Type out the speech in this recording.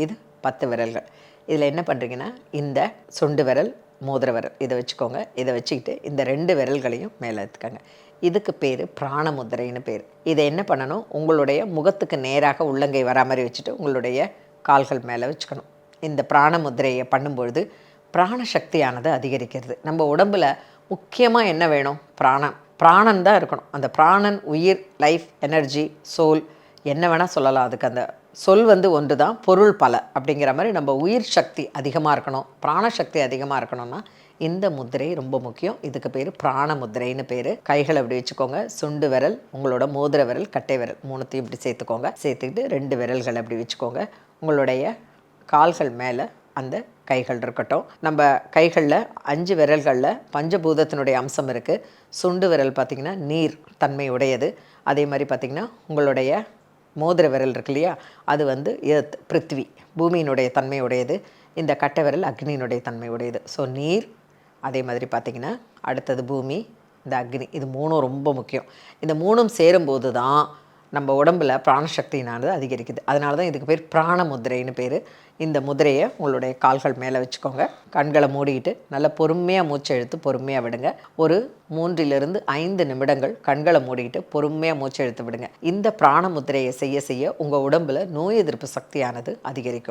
இது 10 விரல்கள். இதில் என்ன பண்ணுறீங்கன்னா, இந்த சுண்டு விரல், மோதிர விரல் இதை வச்சுக்கோங்க. இதை வச்சுக்கிட்டு இந்த 2 விரல்களையும் மேலே எடுத்துக்கோங்க. இதுக்கு பேர் பிராண முத்திரைன்னு பேர். இதை என்ன பண்ணணும், உங்களுடைய முகத்துக்கு நேராக உள்ளங்கை வரா மாதிரி வச்சுட்டு உங்களுடைய கால்கள் மேலே வச்சுக்கணும். இந்த பிராண முத்திரையை பண்ணும்பொழுது பிராண சக்தியானது அதிகரிக்கிறது. நம்ம உடம்பில் முக்கியமாக என்ன வேணும்? பிராணன் தான் இருக்கணும். அந்த பிராணன், உயிர், லைஃப், எனர்ஜி, சோல் என்ன வேணால் சொல்லலாம். அதுக்கு அந்த சொல் ஒன்று தான், பொருள் பல அப்படிங்கிற மாதிரி நம்ம உயிர் சக்தி அதிகமாக இருக்கணும், பிராண சக்தி அதிகமாக இருக்கணும்னா இந்த முத்திரை ரொம்ப முக்கியம். இதுக்கு பேர் பிராண முத்திரைன்னு பேர். கைகளை இப்படி வச்சுக்கோங்க. சுண்டு விரல், உங்களோட மோதிர விரல், கட்டை விரல் மூணுத்தையும் இப்படி சேர்த்துக்கோங்க. சேர்த்துக்கிட்டு 2 விரல்களை அப்படி வச்சுக்கோங்க. உங்களுடைய கால்கள் மேலே அந்த கைகள் இருக்கட்டும். நம்ம கைகளில் 5 விரல்களில் பஞ்சபூதத்தினுடைய அம்சம் இருக்குது. சுண்டு விரல் பார்த்திங்கன்னா நீர் தன்மை உடையது. அதே மாதிரி பார்த்திங்கன்னா உங்களுடைய மோதிர விரல் இருக்கு இல்லையா, அது எர்த், பிருத்வி, பூமியினுடைய தன்மை உடையது. இந்த கட்டை விரல் அக்னியினுடைய தன்மை உடையது. ஸோ நீர், அதே மாதிரி பார்த்திங்கன்னா அடுத்தது பூமி, இந்த அக்னி, இது 3 ரொம்ப முக்கியம். இந்த 3 சேரும்போது தான் நம்ம உடம்பில் பிராணசக்தினானது அதிகரிக்குது. அதனால தான் இதுக்கு பேர் பிராண முத்திரைன்னு பேர். இந்த முதிரையை உங்களுடைய கால்கள் மேலே வச்சுக்கோங்க. கண்களை மூடிக்கிட்டு நல்லா பொறுமையாக மூச்சை இழுத்து பொறுமையாக விடுங்க. ஒரு 3 to 5 நிமிடங்கள் கண்களை மூடிக்கிட்டு பொறுமையாக மூச்சை இழுத்து விடுங்க. இந்த பிராண முத்திரையை செய்ய செய்ய உங்கள் உடம்பில் நோய் எதிர்ப்பு சக்தியானது அதிகரிக்கும்.